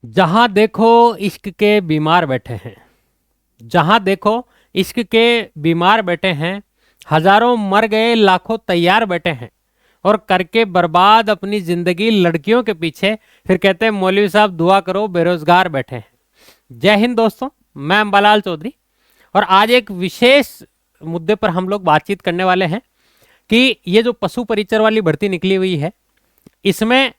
जहां देखो इश्क के बीमार बैठे हैं। जहां देखो इश्क के बीमार बैठे हैं। हजारों मर गए, लाखों तैयार बैठे हैं और करके बर्बाद अपनी जिंदगी लड़कियों के पीछे। फिर कहते हैं मौलवी साहब दुआ करो, बेरोजगार बैठे हैं। जय हिंद दोस्तों, मैं अंबालाल चौधरी और आज एक विशेष मुद्दे पर हम लोग बातचीत करने वाले हैं कि ये जो पशु परिचर वाली भर्ती निकली हुई है, इसमें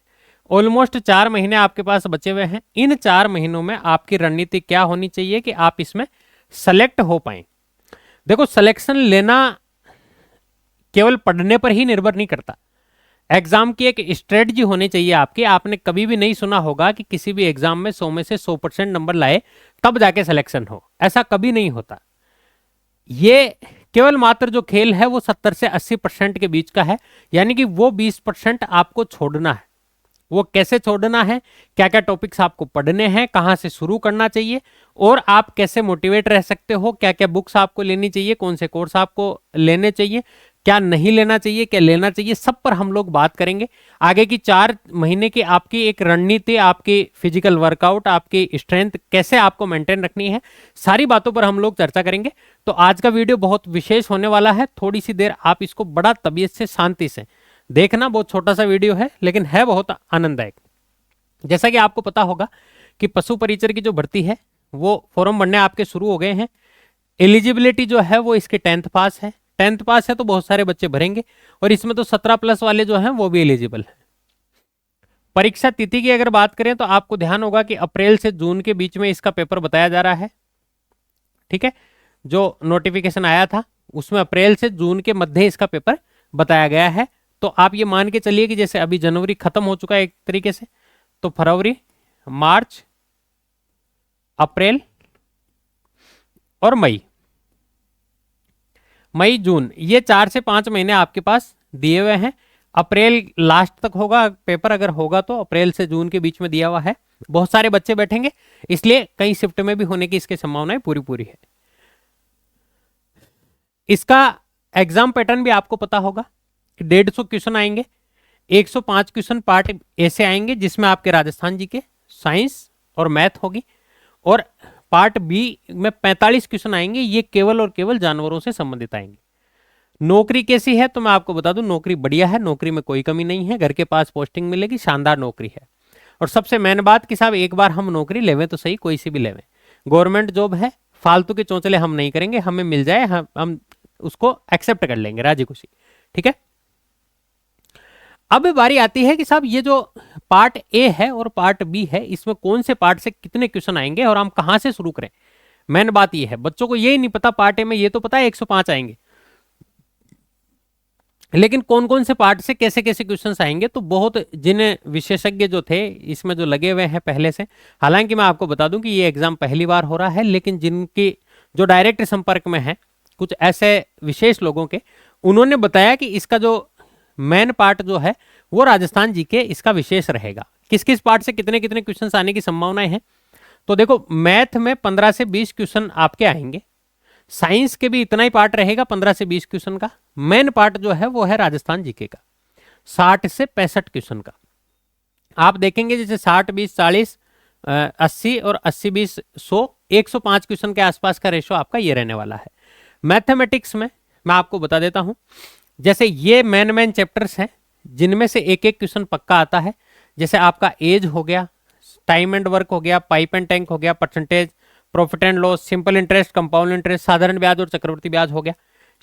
ऑलमोस्ट 4 महीने आपके पास बचे हुए हैं। इन 4 महीनों में आपकी रणनीति क्या होनी चाहिए कि आप इसमें सेलेक्ट हो पाए। देखो, सिलेक्शन लेना केवल पढ़ने पर ही निर्भर नहीं करता। एग्जाम की एक स्ट्रेटजी होनी चाहिए आपकी। आपने कभी भी नहीं सुना होगा कि किसी भी एग्जाम में 100 में से 100% नंबर लाए तब जाके सिलेक्शन हो। ऐसा कभी नहीं होता। ये केवल मात्र जो खेल है वो 70 से 80% के बीच का है, यानी कि वो 20% आपको छोड़ना है। वो कैसे छोड़ना है, क्या क्या टॉपिक्स आपको पढ़ने हैं, कहां से शुरू करना चाहिए और आप कैसे मोटिवेट रह सकते हो, क्या क्या बुक्स आपको लेनी चाहिए, कौन से कोर्स आपको लेने चाहिए, क्या नहीं लेना चाहिए, क्या लेना चाहिए, सब पर हम लोग बात करेंगे। आगे की 4 महीने की आपकी एक रणनीति, आपकी फिजिकल वर्कआउट, आपकी स्ट्रेंथ कैसे आपको मेंटेन रखनी है, सारी बातों पर हम लोग चर्चा करेंगे। तो आज का वीडियो बहुत विशेष होने वाला है। थोड़ी सी देर आप इसको बड़ा तबीयत से, शांति से देखना। बहुत छोटा सा वीडियो है लेकिन है बहुत आनंददायक। जैसा कि आपको पता होगा कि पशु परिचर की जो भर्ती है वो फॉर्म भरने आपके शुरू हो गए हैं। एलिजिबिलिटी जो है वो इसके 10th पास है। 10th पास है तो बहुत सारे बच्चे भरेंगे और इसमें तो 17+ वाले जो हैं वो भी एलिजिबल है। परीक्षा तिथि की अगर बात करें तो आपको ध्यान होगा कि अप्रैल से जून के बीच में इसका पेपर बताया जा रहा है। ठीक है, जो नोटिफिकेशन आया था उसमें अप्रैल से जून के मध्य इसका पेपर बताया गया है। तो आप ये मान के चलिए कि जैसे अभी जनवरी खत्म हो चुका है एक तरीके से, तो फरवरी, मार्च, अप्रैल और मई, जून, ये 4 से 5 महीने आपके पास दिए हुए हैं। अप्रैल लास्ट तक होगा पेपर, अगर होगा तो अप्रैल से जून के बीच में दिया हुआ है। बहुत सारे बच्चे बैठेंगे, इसलिए कई शिफ्ट में भी होने की इसकी संभावनाएं पूरी पूरी है। इसका एग्जाम पैटर्न भी आपको पता होगा कि 150 क्वेश्चन आएंगे। 105 क्वेश्चन पार्ट ए से आएंगे जिसमें आपके राजस्थान जी के साइंस और मैथ होगी, और पार्ट बी में 45 क्वेश्चन आएंगे। ये केवल और केवल जानवरों से संबंधित आएंगे। नौकरी कैसी है तो मैं आपको बता दूं, नौकरी बढ़िया है, नौकरी में कोई कमी नहीं है। घर के पास पोस्टिंग मिलेगी, शानदार नौकरी है। और सबसे मेन बात कि साहब एक बार हम नौकरी लेवें तो सही, कोई सी भी लेवें, गवर्नमेंट जॉब है, फालतू के चौंचले हम नहीं करेंगे। हमें मिल जाए हम उसको एक्सेप्ट कर लेंगे राजी खुशी। ठीक है, अब बारी आती है कि साहब ये जो पार्ट ए है और पार्ट बी है, इसमें कौन से पार्ट से कितने क्वेश्चन आएंगे और हम कहां से शुरू करें। मेन बात ये है, बच्चों को यही नहीं पता। पार्ट ए में ये तो पता है 105 आएंगे, लेकिन कौन कौन से पार्ट से कैसे कैसे क्वेश्चंस आएंगे। तो बहुत जिन विशेषज्ञ जो थे इसमें जो लगे हुए हैं पहले से, हालांकि मैं आपको बता दूं कि ये एग्जाम पहली बार हो रहा है, लेकिन जिनकी जो डायरेक्ट संपर्क में है कुछ ऐसे विशेष लोगों के, उन्होंने बताया कि इसका जो मेन पार्ट जो है वो राजस्थान जी के इसका विशेष रहेगा। किस किस पार्ट से कितने कितने क्वेश्चन आने की संभावनाएं हैं, तो देखो मैथ में 15 से 20 क्वेश्चन आपके आएंगे। साइंस के भी इतना ही पार्ट रहेगा, 15 से 20 क्वेश्चन का। मेन पार्ट जो है वो है राजस्थान जीके का, 60 से 65 क्वेश्चन का। आप देखेंगे जैसे 60 20 40 80 और 80 20 100, 105 क्वेश्चन के आसपास का रेशो आपका ये रहने वाला है। मैथमेटिक्स में मैं आपको बता देता हूं, जैसे ये मेन चैप्टर्स हैं जिनमें से एक एक क्वेश्चन पक्का आता है। जैसे आपका एज हो गया, टाइम एंड वर्क हो गया, पाइप एंड टैंक हो गया, percentage, profit and loss, simple interest, compound interest, साधारण ब्याज और चक्रवृद्धि ब्याज हो गया।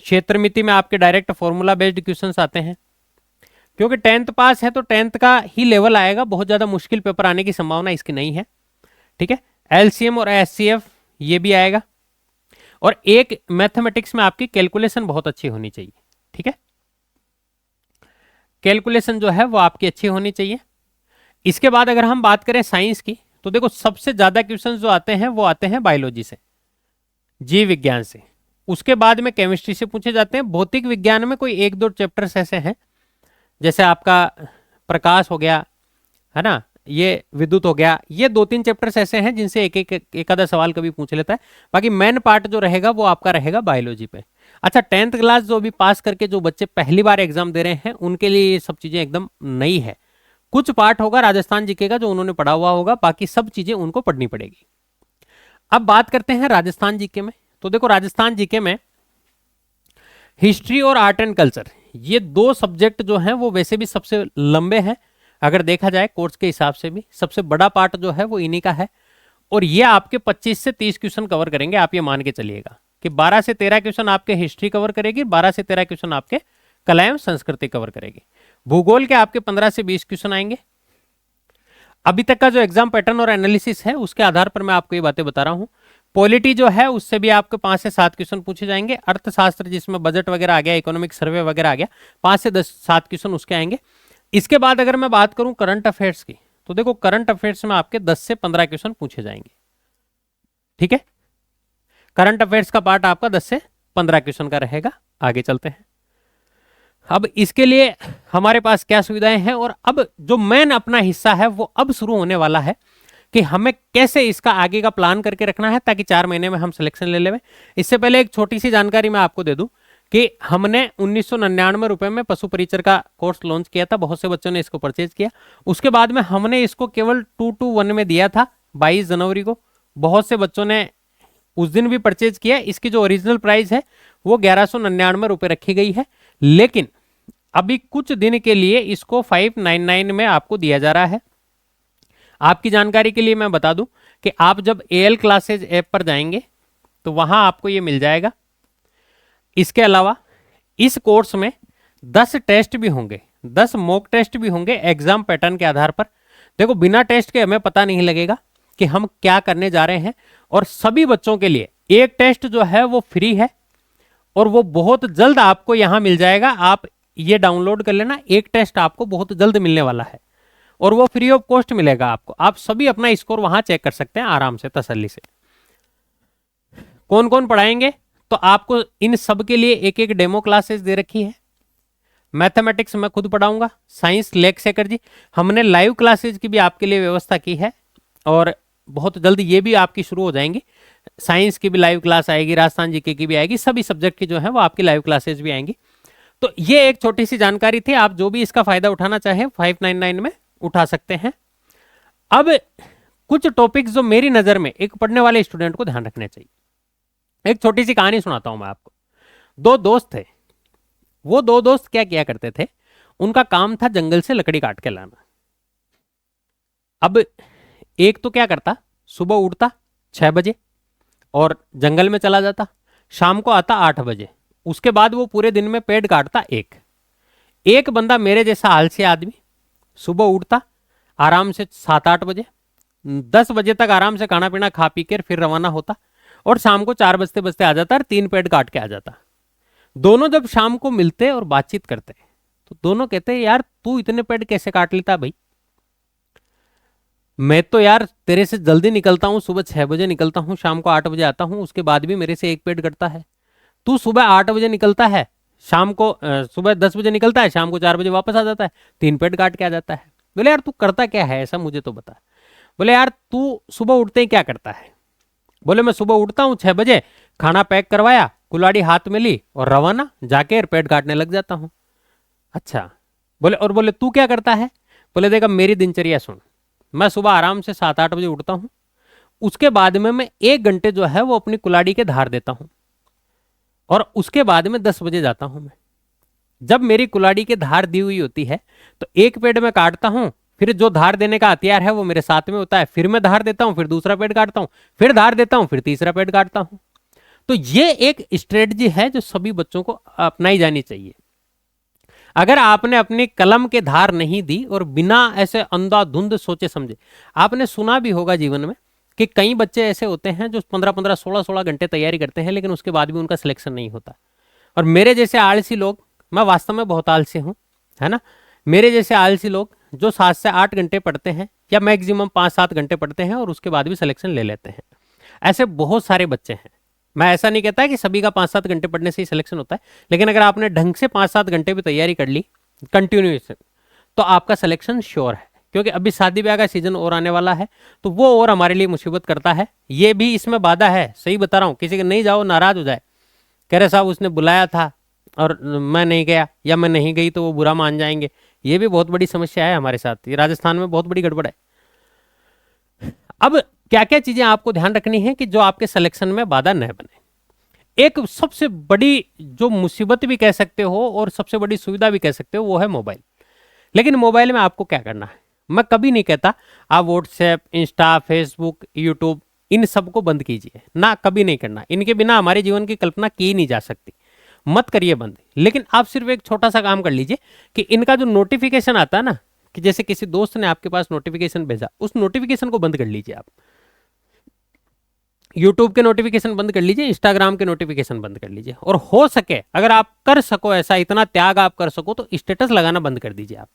क्षेत्र मिति में आपके डायरेक्ट फॉर्मूला बेस्ड क्वेश्चंस आते हैं। क्योंकि 10th पास है तो 10th का ही लेवल आएगा, बहुत ज्यादा मुश्किल पेपर आने की संभावना इसकी नहीं है। ठीक है, एलसीएम और एचसीएफ ये भी आएगा। और एक मैथमेटिक्स में आपकी कैलकुलेशन बहुत अच्छी होनी चाहिए। ठीक है, कैलकुलेशन जो है वो आपकी अच्छी होनी चाहिए। इसके बाद अगर हम बात करें साइंस की, तो देखो सबसे ज्यादा क्वेश्चन जो आते हैं वो आते हैं बायोलॉजी से, जीव विज्ञान से। उसके बाद में केमिस्ट्री से पूछे जाते हैं। भौतिक विज्ञान में कोई एक दो चैप्टर्स ऐसे हैं, जैसे आपका प्रकाश हो गया, है ना, ये विद्युत हो गया, ये 2-3 चैप्टर्स ऐसे हैं जिनसे एक आधा सवाल कभी पूछ लेता है। बाकी मेन पार्ट जो रहेगा वो आपका रहेगा बायोलॉजी पे। अच्छा, 10th क्लास जो अभी पास करके जो बच्चे पहली बार एग्जाम दे रहे हैं उनके लिए ये सब चीजें एकदम नई है। कुछ पार्ट होगा राजस्थान जीके का जो उन्होंने पढ़ा हुआ होगा, बाकी सब चीजें उनको पढ़नी पड़ेगी। अब बात करते हैं राजस्थान जीके में। तो देखो राजस्थान जीके में हिस्ट्री और आर्ट एंड कल्चर, ये दो सब्जेक्ट जो हैं वो वैसे भी सबसे लंबे हैं, अगर देखा जाए कोर्स के हिसाब से भी सबसे बड़ा पार्ट जो है वो इन्हीं का है। और ये आपके 25 से 30 क्वेश्चन कवर करेंगे, आप ये मान के चलिएगा कि 12 से 13 क्वेश्चन आपके हिस्ट्री कवर करेगी, 12 से 13 क्वेश्चन आपके कला एवं संस्कृति कवर करेगी। भूगोल के आपके 15 से 20 क्वेश्चन आएंगे। अभी तक का जो एग्जाम पैटर्न और एनालिसिस है उसके आधार पर मैं आपको ये बातें बता रहा हूं। पॉलिटी जो है उससे भी आपके 5 से 7 क्वेश्चन पूछे जाएंगे। अर्थशास्त्र जिसमें बजट वगैरह आ गया, इकोनॉमिक सर्वे वगैरह आ गया, 5 से 7 क्वेश्चन उसके आएंगे। इसके बाद अगर मैं बात करूं करंट अफेयर्स की, तो देखो करंट अफेयर्स में आपके 10 से 15 क्वेश्चन पूछे जाएंगे। ठीक है, करंट अफेयर्स का पार्ट आपका 10 से 15 क्वेश्चन का रहेगा। आगे चलते हैं। अब इसके लिए हमारे पास क्या सुविधाएं हैं, और अब जो मेन अपना हिस्सा है वो अब शुरू होने वाला है कि हमें कैसे इसका आगे का प्लान करके रखना है ताकि 4 महीने में हम सिलेक्शन ले लें। इससे पहले एक छोटी सी जानकारी मैं आपको दे दूं कि हमने 1999 रुपए में पशु परिचर का कोर्स लॉन्च किया था, बहुत से बच्चों ने इसको परचेज किया। उसके बाद में हमने इसको केवल 2-1 में दिया था 22 जनवरी को, बहुत से बच्चों ने उस दिन भी परचेज किया। इसकी जो ओरिजिनल प्राइस है वो 1199 रुपए रखी गई है, लेकिन अभी कुछ दिन के लिए इसको 599 में आपको दिया जा रहा है। आपकी जानकारी के लिए मैं बता दूं कि आप जब एएल क्लासेज ऐप पर जाएंगे तो वहां आपको ये मिल जाएगा। इसके अलावा इस कोर्स में 10 टेस्ट भी होंगे, 10 मॉक टेस्ट भी होंगे एग्जाम पैटर्न के आधार पर। देखो बिना टेस्ट के हमें पता नहीं लगेगा कि हम क्या करने जा रहे हैं, और सभी बच्चों के लिए एक टेस्ट जो है वो फ्री है और वो बहुत जल्द आपको यहां मिल जाएगा। आप ये डाउनलोड कर लेना, एक टेस्ट आपको बहुत जल्द मिलने वाला है और वो फ्री ऑफ कॉस्ट मिलेगा आपको। आप सभी अपना स्कोर वहां चेक कर सकते हैं आराम से, तसल्ली से। कौन कौन पढ़ाएंगे, तो आपको इन सब के लिए एक एक डेमो क्लासेस दे रखी है। मैथमेटिक्स मैं खुद पढ़ाऊंगा, साइंस लेख शेखर जी, हमने लाइव क्लासेज की भी आपके लिए व्यवस्था की है और बहुत जल्द ये भी आपकी शुरू हो जाएंगी। साइंस की भी लाइव क्लास आएगी, राजस्थान जीके की भी आएगी, सभी सब्जेक्ट की जो है वो आपकी लाइव क्लासेज भी आएंगी। तो ये एक छोटी सी जानकारी थी, आप जो भी इसका फायदा उठाना चाहें 599 में उठा सकते हैं। अब कुछ टॉपिक्स जो मेरी नजर में एक पढ़ने वाले स्टूडेंट को ध्यान रखने चाहिए। एक छोटी सी कहानी सुनाता हूं मैं आपको। 2 दोस्त थे, वो 2 दोस्त क्या किया करते थे, उनका काम था जंगल से लकड़ी काट के लाना। अब एक तो क्या करता, सुबह उठता 6 बजे और जंगल में चला जाता, शाम को आता 8 बजे। उसके बाद वो पूरे दिन में पेड़ काटता एक बंदा मेरे जैसा आलसी आदमी सुबह उठता आराम से 7-8 बजे, 10 बजे तक आराम से खाना पीना खा पी कर फिर रवाना होता और शाम को 4 बजते बजते आ जाता और 3 पेड़ काट के आ जाता। दोनों जब शाम को मिलते और बातचीत करते तो दोनों कहते यार तू इतने पेड़ कैसे काट लेता भाई, मैं तो यार तेरे से जल्दी निकलता हूं, सुबह 6 बजे निकलता हूं, शाम को 8 बजे आता हूं, उसके बाद भी मेरे से एक पेड़ कटता है। तू सुबह 8 बजे निकलता है, शाम को सुबह 10 बजे निकलता है, शाम को 4 बजे वापस आ जाता है, 3 पेड़ काट के आ जाता है। बोले यार तू करता क्या है ऐसा, मुझे तो बता। बोले यार तू सुबह उठते ही क्या करता है। बोले मैं सुबह उठता हूँ 6 बजे, खाना पैक करवाया, कुल्हाड़ी हाथ में ली और रवाना जाके पेड़ काटने लग जाता हूँ। अच्छा, बोले तू क्या करता है। बोले देखा मेरी दिनचर्या सुन, मैं सुबह आराम से 7-8 बजे उठता हूँ, उसके बाद में मैं 1 घंटे जो है वो अपनी कुल्हाड़ी के धार देता हूँ और उसके बाद में 10 बजे जाता हूं मैं। जब मेरी कुल्हाड़ी के धार दी हुई होती है तो एक पेड़ में काटता हूं, फिर जो धार देने का हथियार है वो मेरे साथ में होता है, फिर मैं धार देता हूं, फिर दूसरा पेड़ काटता हूं, फिर धार देता हूं, फिर तीसरा पेड़ काटता हूं। तो ये एक स्ट्रेटजी है जो सभी बच्चों को अपनाई जानी चाहिए। अगर आपने अपनी कलम के धार नहीं दी और बिना ऐसे अंधाधुंध सोचे समझे, आपने सुना भी होगा जीवन में कि कई बच्चे ऐसे होते हैं जो 15-15, 16-16 घंटे तैयारी करते हैं लेकिन उसके बाद भी उनका सिलेक्शन नहीं होता। और मेरे जैसे आलसी लोग, मैं वास्तव में बहुत आलसी हूं, है ना, मेरे जैसे आलसी लोग जो 7 से 8 घंटे पढ़ते हैं या मैक्सिमम 5-7 घंटे पढ़ते हैं और उसके बाद भी सिलेक्शन ले लेते हैं, ऐसे बहुत सारे बच्चे हैं। मैं ऐसा नहीं कहता कि सभी का 5-7 घंटे पढ़ने से ही सिलेक्शन होता है, लेकिन अगर आपने ढंग से 5-7 घंटे भी तैयारी कर ली कंटिन्यूएशन तो आपका सिलेक्शन श्योर है। क्योंकि अभी शादी ब्याह का सीजन और आने वाला है तो वो और हमारे लिए मुसीबत करता है, ये भी इसमें बाधा है। सही बता रहा हूँ, किसी के नहीं जाओ नाराज हो जाए, कह रहे साहब उसने बुलाया था और मैं नहीं गया या मैं नहीं गई तो वो बुरा मान जाएंगे, ये भी बहुत बड़ी समस्या है हमारे साथ, ये राजस्थान में बहुत बड़ी गड़बड़ है। अब क्या क्या चीजें आपको ध्यान रखनी है कि जो आपके सिलेक्शन में बाधा न बने। एक सबसे बड़ी जो मुसीबत भी कह सकते हो और सबसे बड़ी सुविधा भी कह सकते हो वो है मोबाइल। लेकिन मोबाइल में आपको क्या करना है, मैं कभी नहीं कहता आप WhatsApp, Insta, Facebook, YouTube in सबको बंद कीजिए ना, कभी नहीं करना। इनके बिना हमारे जीवन की कल्पना की नहीं जा सकती, मत करिए बंद। लेकिन आप सिर्फ एक छोटा सा काम कर लीजिए कि इनका जो नोटिफिकेशन आता है ना, कि जैसे किसी दोस्त ने आपके पास नोटिफिकेशन भेजा, उस नोटिफिकेशन को बंद कर लीजिए आप। यूट्यूब के नोटिफिकेशन बंद कर लीजिए, इंस्टाग्राम के नोटिफिकेशन बंद कर लीजिए, और हो सके अगर आप कर सको ऐसा, इतना त्याग आप कर सको, तो स्टेटस लगाना बंद कर दीजिए आप।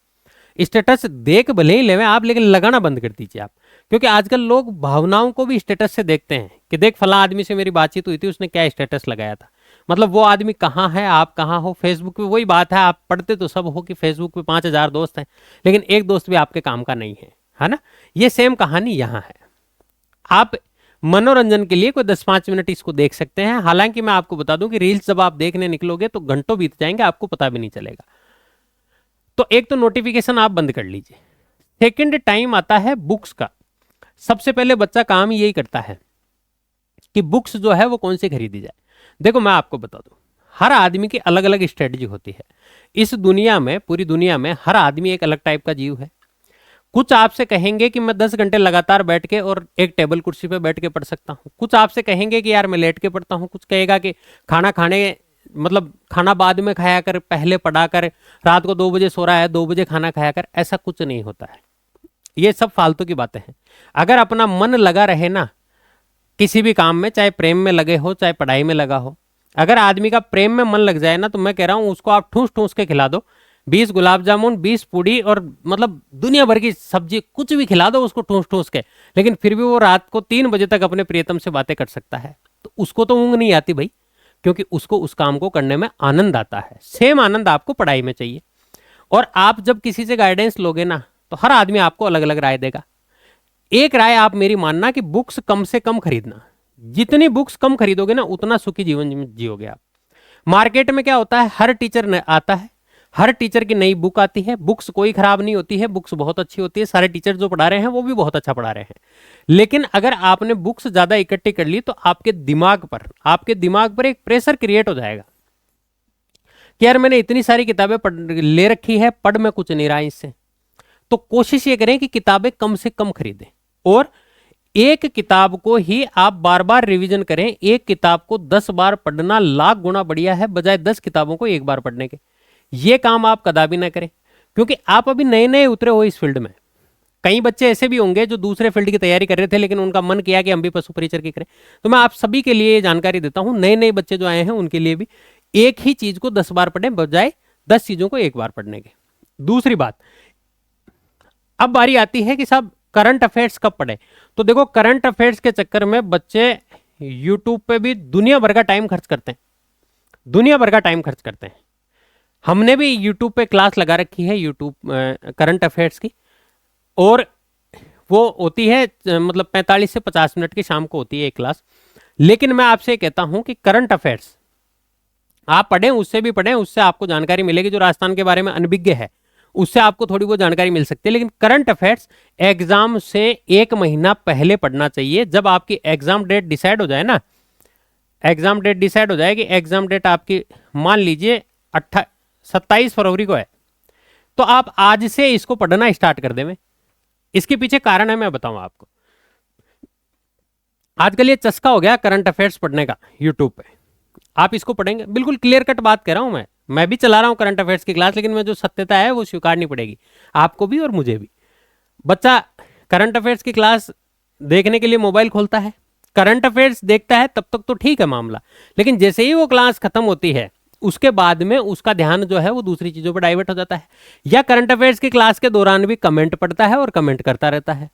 स्टेटस देख भले ही लेवे आप, लेकिन लगाना बंद कर दीजिए आप। क्योंकि आजकल लोग भावनाओं को भी स्टेटस से देखते हैं कि देख फला आदमी से मेरी बातचीत हुई थी, उसने क्या स्टेटस लगाया था, मतलब वो आदमी कहाँ है, आप कहाँ हो। फेसबुक पे वही बात है, आप पढ़ते तो सब हो कि फेसबुक पे 5,000 दोस्त हैं, लेकिन एक दोस्त भी आपके काम का नहीं है ना। ये सेम कहानी यहाँ है। आप मनोरंजन के लिए कोई 10-5 मिनट इसको देख सकते हैं। हालांकि मैं आपको बता दूं कि रील्स जब आप देखने निकलोगे तो घंटों बीत जाएंगे, आपको पता भी नहीं चलेगा। तो एक तो नोटिफिकेशन आप बंद कर लीजिए। सेकंड टाइम आता है बुक्स का। सबसे पहले बच्चा काम यही करता है कि बुक्स जो है वो कौन सी खरीदी जाए। देखो मैं आपको बता दूं, हर आदमी की अलग अलग स्ट्रेटजी होती है। इस दुनिया में, पूरी दुनिया में हर आदमी एक अलग टाइप का जीव है। कुछ आपसे कहेंगे कि मैं 10 घंटे लगातार बैठ के और एक टेबल कुर्सी पे बैठ के पढ़ सकता हूँ। कुछ आपसे कहेंगे कि यार मैं लेट के पढ़ता हूँ। कुछ कहेगा कि खाना खाने, मतलब खाना बाद में खाया कर, पहले पढ़ा कर, रात को 2 बजे सो रहा है, 2 बजे खाना खाया कर। ऐसा कुछ नहीं होता है, ये सब फालतू की बातें हैं। अगर अपना मन लगा रहे ना किसी भी काम में, चाहे प्रेम में लगे हो चाहे पढ़ाई में लगा हो, अगर आदमी का प्रेम में मन लग जाए ना, तो मैं कह रहा हूं उसको आप ठूस ठूस के खिला दो। 20 गुलाब जामुन, 20 पूड़ी और मतलब दुनिया भर की सब्जी, कुछ भी खिला दो उसको ठूस ठूस के, लेकिन फिर भी वो रात को 3 बजे तक अपने प्रियतम से बातें कर सकता है। तो उसको तो ऊँग नहीं आती भाई, क्योंकि उसको उस काम को करने में आनंद आता है। सेम आनंद आपको पढ़ाई में चाहिए। और आप जब किसी से गाइडेंस लोगे ना, तो हर आदमी आपको अलग अलग राय देगा। एक राय आप मेरी मानना कि बुक्स कम से कम खरीदना। जितनी बुक्स कम खरीदोगे ना, उतना सुखी जीवन जियोगे आप। मार्केट में क्या होता है, हर टीचर आता है, हर टीचर की नई बुक आती है। बुक्स कोई खराब नहीं होती है, बुक्स बहुत अच्छी होती है। सारे टीचर जो पढ़ा रहे हैं वो भी बहुत अच्छा पढ़ा रहे हैं। लेकिन अगर आपने बुक्स ज्यादा इकट्ठी कर ली, तो आपके दिमाग पर एक प्रेशर क्रिएट हो जाएगा कि यार मैंने इतनी सारी किताबें ले रखी है, पढ़ में कुछ नहीं रहा इससे। तो कोशिश ये करें कि किताबें कम से कम खरीदें, और एक किताब को ही आप बार बार रिवीजन करें। एक किताब को 10 बार पढ़ना लाख गुना बढ़िया है, बजाय 10 किताबों को एक बार पढ़ने के। ये काम आप कदापि ना करें, क्योंकि आप अभी नए नए उतरे हो इस फील्ड में। कई बच्चे ऐसे भी होंगे जो दूसरे फील्ड की तैयारी कर रहे थे, लेकिन उनका मन किया कि हम भी पशु परिचर की करें। तो मैं आप सभी के लिए जानकारी देता हूं, नए नए बच्चे जो आए हैं उनके लिए भी एक ही चीज को 10 बार पढ़ें, बजाय 10 चीजों को एक बार पढ़ने के। दूसरी बात, अब बारी आती है कि साहब करंट अफेयर्स कब पढ़े। तो देखो, करंट अफेयर्स के चक्कर में बच्चे यूट्यूब पे भी दुनिया भर का टाइम खर्च करते हैं, दुनिया भर का टाइम खर्च करते हैं। हमने भी यूट्यूब पे क्लास लगा रखी है, यूट्यूब करंट अफेयर्स की, और वो होती है मतलब 45 से 50 मिनट की, शाम को होती है एक क्लास। लेकिन मैं आपसे कहता हूं कि करंट अफेयर्स आप पढ़ें, उससे भी पढ़ें, उससे आपको जानकारी मिलेगी। जो राजस्थान के बारे में अनभिज्ञ है उससे आपको थोड़ी बहुत जानकारी मिल सकती है। लेकिन करंट अफेयर्स एग्जाम से 1 महीना पहले पढ़ना चाहिए। जब आपकी एग्जाम डेट डिसाइड हो जाए ना, एग्जाम डेट डिसाइड हो जाए कि एग्जाम डेट आपकी मान लीजिए 27 फरवरी को है, तो आप आज से इसको पढ़ना स्टार्ट कर दें। इसके पीछे कारण है, मैं बताऊं आपको। आजकल ये चस्का हो गया करंट अफेयर्स पढ़ने का यूट्यूब पे। आप इसको पढ़ेंगे, बिल्कुल क्लियर कट बात कह रहा हूं मैं भी चला रहा हूं करंट अफेयर्स की क्लास, लेकिन मैं जो सत्यता है वो स्वीकारनी पड़ेगी आपको भी और मुझे भी। बच्चा करंट अफेयर्स की क्लास देखने के लिए मोबाइल खोलता है, करंट अफेयर्स देखता है, तब तक तो ठीक है मामला। लेकिन जैसे ही वो क्लास खत्म होती है, उसके बाद में उसका ध्यान जो है वो दूसरी चीजों पर डाइवर्ट हो जाता है। या करंट अफेयर्स की क्लास के दौरान भी कमेंट पढ़ता है और कमेंट करता रहता है।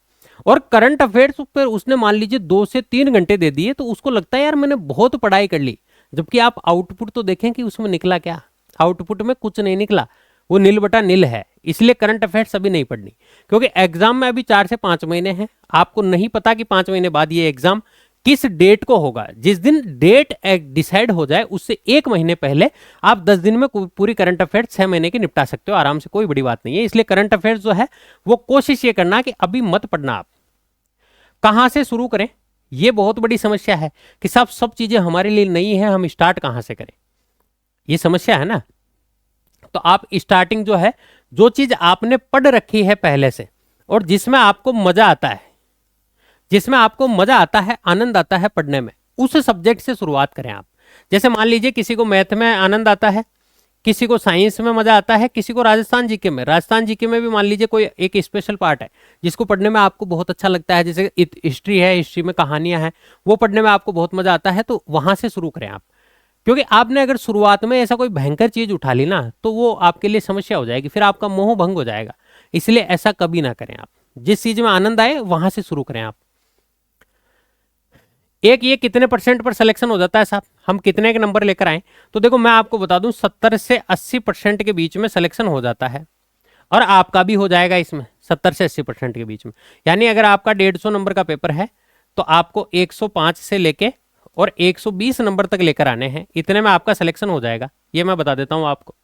और करंट अफेयर्स पर उसने मान लीजिए 2 से 3 घंटे दे दिए, तो उसको लगता है यार मैंने बहुत पढ़ाई कर ली। जबकि आप आउटपुट तो देखें कि उसमें निकला क्या। आउटपुट में कुछ नहीं निकला, वो नील बटा नील है। इसलिए करंट अफेयर्स अभी नहीं पढ़नी, क्योंकि एग्जाम में अभी 4 से 5 महीने हैं। आपको नहीं पता कि 5 महीने बाद ये एग्जाम किस डेट को होगा। जिस दिन डेट डिसाइड हो जाए उससे 1 महीने पहले आप 10 दिन में पूरी करंट अफेयर्स 6 महीने की निपटा सकते हो आराम से, कोई बड़ी बात नहीं है। इसलिए करंट अफेयर्स जो है वो कोशिश ये करना कि अभी मत पढ़ना। आप कहां से शुरू करें, ये बहुत बड़ी समस्या है कि सब चीजें हमारे लिए नई है, हम स्टार्ट कहां से करें, ये समस्या है ना। तो आप स्टार्टिंग जो है, जो चीज आपने पढ़ रखी है पहले से और जिसमें आपको मजा आता है, जिसमें आपको मजा आता है, आनंद आता है पढ़ने में, उस सब्जेक्ट से शुरुआत करें आप। जैसे मान लीजिए किसी को मैथ में आनंद आता है, किसी को साइंस में मजा आता है, किसी को राजस्थान जीके में, राजस्थान जीके में भी मान लीजिए कोई एक स्पेशल पार्ट है जिसको पढ़ने में आपको बहुत अच्छा लगता है, जैसे हिस्ट्री है, हिस्ट्री में कहानियां हैं, वो पढ़ने में आपको बहुत मजा आता है, तो वहां से शुरू करें आप। क्योंकि आपने अगर शुरुआत में ऐसा कोई भयंकर चीज उठा ली ना तो वो आपके लिए समस्या हो जाएगी, फिर आपका मोह भंग हो जाएगा। इसलिए ऐसा कभी ना करें आप, जिस चीज में आनंद आए वहां से शुरू करें आप। एक ये कितने % पर सिलेक्शन हो जाता है साहब, हम कितने के नंबर लेकर आए, तो देखो मैं आपको बता दूं 70 से 80% के बीच में सिलेक्शन हो जाता है, और आपका भी हो जाएगा इसमें 70 से 80% के बीच में। यानी अगर आपका 150 नंबर का पेपर है तो आपको 105 से लेके और 120 नंबर तक लेकर आने हैं, इतने में आपका सिलेक्शन हो जाएगा। ये मैं बता देता हूं आपको,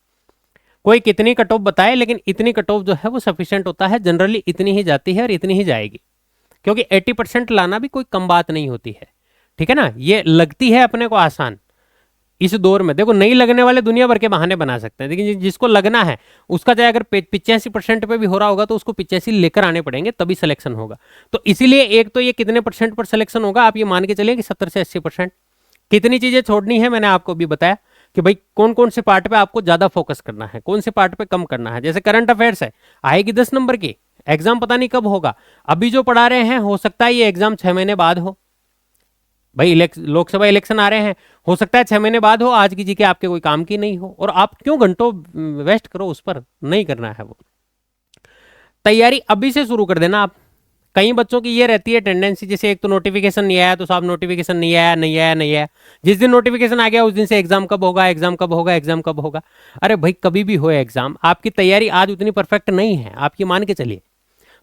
कोई कितनी कट ऑफ बताए लेकिन इतनी कट ऑफ जो है वो सफिशिएंट होता है, जनरली इतनी ही जाती है और इतनी ही जाएगी, क्योंकि 80% लाना भी कोई कम बात नहीं होती है, ठीक है ना। ये लगती है अपने को आसान इस दौर में, देखो नहीं लगने वाले दुनिया भर के बहाने बना सकते हैं, लेकिन जिसको लगना है उसका चाहे अगर 85% पे भी हो रहा होगा तो उसको 85 लेकर आने पड़ेंगे, तभी सिलेक्शन होगा। तो इसीलिए एक तो ये कितने % पर सिलेक्शन होगा, आप ये मान के चलिए कि 70 से 80%। कितनी चीजें छोड़नी है मैंने आपको भी बताया कि भाई कौन कौन से पार्ट पे आपको ज्यादा फोकस करना है, कौन से पार्ट पे कम करना है। जैसे करंट अफेयर्स है, आएगी 10 नंबर की, एग्जाम पता नहीं कब होगा, अभी जो पढ़ा रहे हैं हो सकता है ये एग्जाम 6 महीने बाद हो। भाई लोकसभा इलेक्शन आ रहे हैं, हो सकता है 6 महीने बाद हो, आज की जीके आपके कोई काम की नहीं हो, और आप क्यों घंटों वेस्ट करो उस पर, नहीं करना है वो। तैयारी अभी से शुरू कर देना आप। कई बच्चों की ये रहती है टेंडेंसी, जैसे एक तो नोटिफिकेशन नहीं आया तो साहब नोटिफिकेशन नहीं आया नहीं आया नहीं आया, जिस दिन नोटिफिकेशन आ गया उस दिन से एग्जाम कब होगा, एग्जाम कब होगा, एग्जाम कब होगा। अरे भाई कभी भी हो एग्जाम, आपकी तैयारी आज उतनी परफेक्ट नहीं है, आप ये मान के चलिए,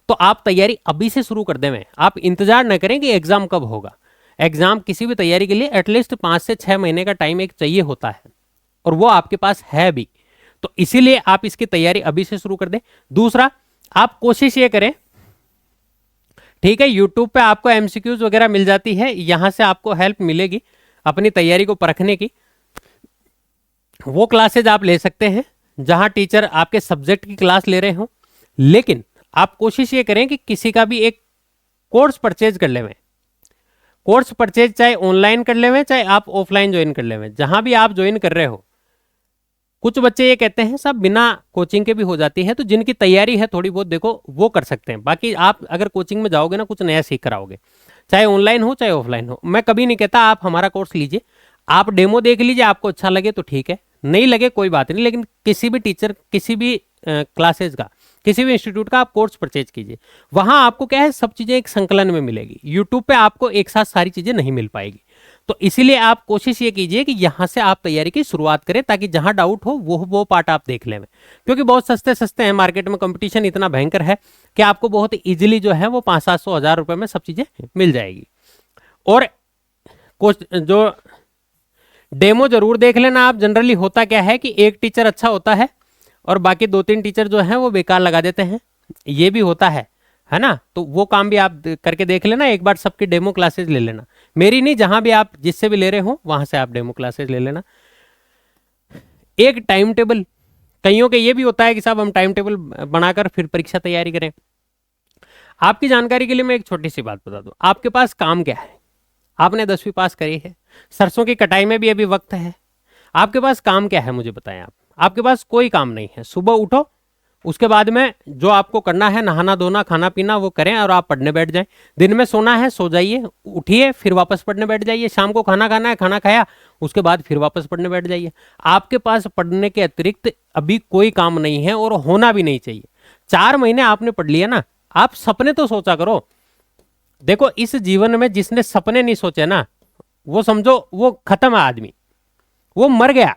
तो आप तैयारी अभी से शुरू कर दें। आप इंतजार न करें कि एग्जाम कब होगा। एग्जाम किसी भी तैयारी के लिए एटलीस्ट 5 से 6 महीने का टाइम एक चाहिए होता है, और वो आपके पास है भी, तो इसीलिए आप इसकी तैयारी अभी से शुरू कर दें। दूसरा, आप कोशिश ये करें, ठीक है, यूट्यूब पे आपको एमसीक्यूज वगैरह मिल जाती है, यहां से आपको हेल्प मिलेगी अपनी तैयारी को परखने की। वो क्लासेज आप ले सकते हैं जहां टीचर आपके सब्जेक्ट की क्लास ले रहे हो, लेकिन आप कोशिश ये करें कि किसी का भी एक कोर्स परचेज कर लें। कोर्स परचेज चाहे ऑनलाइन कर लें चाहे आप ऑफलाइन ज्वाइन कर लें, जहां भी आप ज्वाइन कर रहे हो। कुछ बच्चे ये कहते हैं सब बिना कोचिंग के भी हो जाती है, तो जिनकी तैयारी है थोड़ी बहुत देखो वो कर सकते हैं। बाकी आप अगर कोचिंग में जाओगे ना कुछ नया सीख कर आओगे, चाहे ऑनलाइन हो चाहे ऑफलाइन हो। मैं कभी नहीं कहता आप हमारा कोर्स लीजिए, आप डेमो देख लीजिए, आपको अच्छा लगे तो ठीक है, नहीं लगे कोई बात नहीं, लेकिन किसी भी टीचर, किसी भी क्लासेज का, किसी भी इंस्टीट्यूट का आप कोर्स परचेज कीजिए। वहां आपको क्या है, सब चीजें एक संकलन में मिलेगी। यूट्यूब पे आपको एक साथ सारी चीजें नहीं मिल पाएगी, तो इसीलिए आप कोशिश ये कीजिए कि यहां से आप तैयारी की शुरुआत करें, ताकि जहां डाउट हो वो पार्ट आप देख लें। क्योंकि बहुत सस्ते सस्ते हैं, मार्केट में कंपटीशन इतना भयंकर है कि आपको बहुत इजीली जो है वो 500-700 हज़ार रुपए में सब चीजें मिल जाएगी। और जो डेमो जरूर देख लेना आप। जनरली होता क्या है कि एक टीचर अच्छा होता है और बाकी 2-3 टीचर जो हैं वो बेकार लगा देते हैं, ये भी होता है ना। तो वो काम भी आप करके देख लेना, एक बार सबकी डेमो क्लासेस ले लेना, मेरी नहीं, जहां भी आप जिससे भी ले रहे हो वहां से आप डेमो क्लासेस ले लेना। एक टाइम टेबल, कईयों के ये भी होता है कि साहब हम टाइम टेबल बनाकर फिर परीक्षा तैयारी करें। आपकी जानकारी के लिए मैं एक छोटी सी बात बता दूं, आपके पास काम क्या है, आपने 10वीं पास करी है, सरसों की कटाई में भी अभी वक्त है, आपके पास काम क्या है मुझे बताएं आप। आपके पास कोई काम नहीं है। सुबह उठो, उसके बाद में जो आपको करना है, नहाना धोना खाना पीना वो करें और आप पढ़ने बैठ जाएं। दिन में सोना है सो जाइए, उठिए फिर वापस पढ़ने बैठ जाइए। शाम को खाना खाना है, खाना खाया उसके बाद फिर वापस पढ़ने बैठ जाइए। आपके पास पढ़ने के अतिरिक्त अभी कोई काम नहीं है और होना भी नहीं चाहिए। 4 महीने आपने पढ़ लिया ना, आप सपने तो सोचा करो। देखो इस जीवन में जिसने सपने नहीं सोचे ना, वो समझो वो खत्म है आदमी, वो मर गया।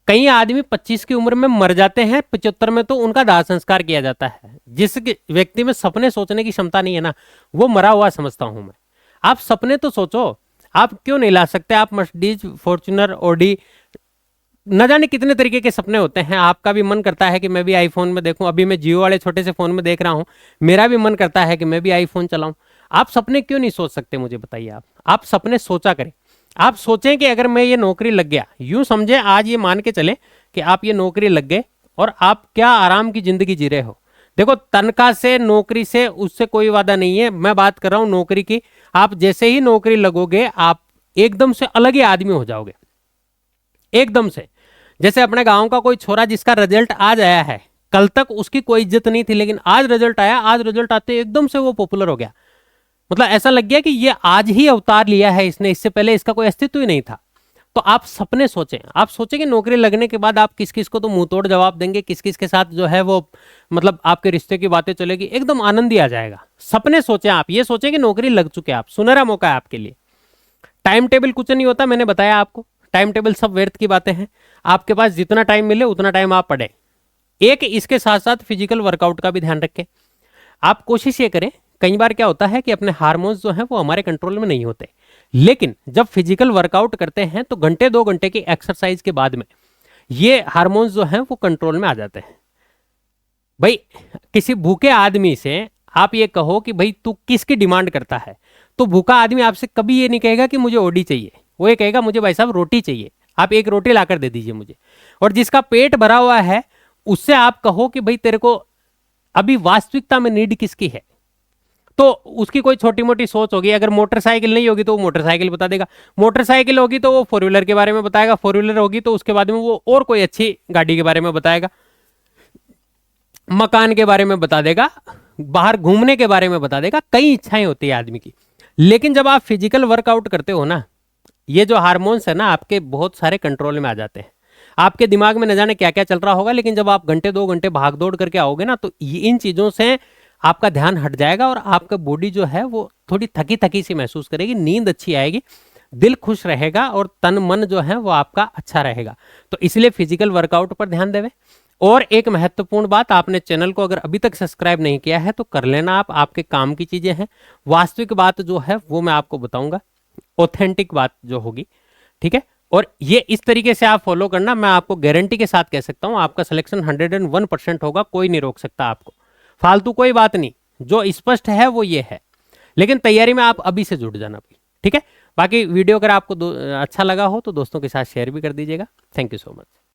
कई आदमी 25 की उम्र में मर जाते हैं, 75 में तो उनका दाह संस्कार किया जाता है। जिस व्यक्ति में सपने सोचने की क्षमता नहीं है ना, वो मरा हुआ समझता हूं मैं। आप सपने तो सोचो, आप क्यों नहीं ला सकते? आप मर्सिडीज, फॉर्च्यूनर, ऑडी, न जाने कितने तरीके के सपने होते हैं। आपका भी मन करता है कि मैं भी आईफोन में देखूं। अभी मैं जियो वाले छोटे से फोन में देख रहा हूं, मेरा भी मन करता है कि मैं भी आईफोन चलाऊं। आप सपने क्यों नहीं सोच सकते? मुझे बताइए। आप सपने सोचा करें। आप सोचें कि अगर मैं ये नौकरी लग गया, यूं समझे आज ये मान के चले कि आप ये नौकरी लग गए और आप क्या आराम की जिंदगी जी रहे हो। देखो, तनख्वाह से, नौकरी से, उससे कोई वादा नहीं है। मैं बात कर रहा हूं नौकरी की। आप जैसे ही नौकरी लगोगे, आप एकदम से अलग ही आदमी हो जाओगे, एकदम से। जैसे अपने गांव का कोई छोरा जिसका रिजल्ट आज आया है, कल तक उसकी कोई इज्जत नहीं थी, लेकिन आज रिजल्ट आया, आज रिजल्ट आते एकदम से वो पॉपुलर हो गया। मतलब ऐसा लग गया कि ये आज ही अवतार लिया है इसने, इससे पहले इसका कोई अस्तित्व ही नहीं था। तो आप सपने सोचें। आप सोचें कि नौकरी लगने के बाद आप किस किस को तो मुंह तोड़ जवाब देंगे, किस किस के साथ जो है वो मतलब आपके रिश्ते की बातें चलेगी, एकदम आनंद ही आ जाएगा। सपने सोचें। आप ये सोचें कि नौकरी लग चुके, आप सुनहरा मौका है आपके लिए। टाइम टेबल कुछ नहीं होता, मैंने बताया आपको। टाइम टेबल सब व्यर्थ की बातें हैं। आपके पास जितना टाइम मिले उतना टाइम आप पढ़ें। एक इसके साथ साथ फिजिकल वर्कआउट का भी ध्यान रखें। आप कोशिश ये करें, कई बार क्या होता है कि अपने हार्मोन्स जो हैं वो हमारे कंट्रोल में नहीं होते, लेकिन जब फिजिकल वर्कआउट करते हैं तो घंटे 2 घंटे की एक्सरसाइज के बाद में ये हार्मोन्स जो हैं वो कंट्रोल में आ जाते हैं। भाई, किसी भूखे आदमी से आप ये कहो कि भाई तू किसकी डिमांड करता है, तो भूखा आदमी आपसे कभी ये नहीं कहेगा कि मुझे ओडी चाहिए, वो ये कहेगा मुझे भाई साहब रोटी चाहिए, आप एक रोटी लाकर दे दीजिए मुझे। और जिसका पेट भरा हुआ है उससे आप कहो कि भाई तेरे को अभी वास्तविकता में नीड किसकी है, तो उसकी कोई छोटी मोटी सोच होगी। अगर मोटरसाइकिल नहीं होगी तो वो मोटरसाइकिल बता देगा, मोटरसाइकिल होगी तो वो 4 व्हीलर के बारे में बताएगा, 4 व्हीलर होगी तो उसके बाद में वो और कोई अच्छी गाड़ी के बारे में बताएगा, मकान के बारे में बता देगा, बाहर घूमने के बारे में बता देगा। कई इच्छाएं होती है आदमी की। लेकिन जब आप फिजिकल वर्कआउट करते हो ना, ये जो हार्मोन्स है ना आपके बहुत सारे कंट्रोल में आ जाते हैं। आपके दिमाग में न जाने क्या क्या चल रहा होगा, लेकिन जब आप घंटे 2 घंटे भाग दौड़ करके आओगे ना, तो इन चीजों से आपका ध्यान हट जाएगा और आपका बॉडी जो है वो थोड़ी थकी थकी सी महसूस करेगी, नींद अच्छी आएगी, दिल खुश रहेगा और तन मन जो है वो आपका अच्छा रहेगा। तो इसलिए फिजिकल वर्कआउट पर ध्यान देवें। और एक महत्वपूर्ण बात, आपने चैनल को अगर अभी तक सब्सक्राइब नहीं किया है तो कर लेना। आप, आपके काम की चीजें हैं। वास्तविक बात जो है वो मैं आपको बताऊंगा, ऑथेंटिक बात जो होगी, ठीक है। और ये इस तरीके से आप फॉलो करना, मैं आपको गारंटी के साथ कह सकता हूं आपका सिलेक्शन 101% होगा। कोई नहीं रोक सकता आपको, फालतू कोई बात नहीं। जो स्पष्ट है वो ये है, लेकिन तैयारी में आप अभी से जुट जाना भाई, ठीक है। बाकी वीडियो अगर आपको अच्छा लगा हो तो दोस्तों के साथ शेयर भी कर दीजिएगा। Thank you so much.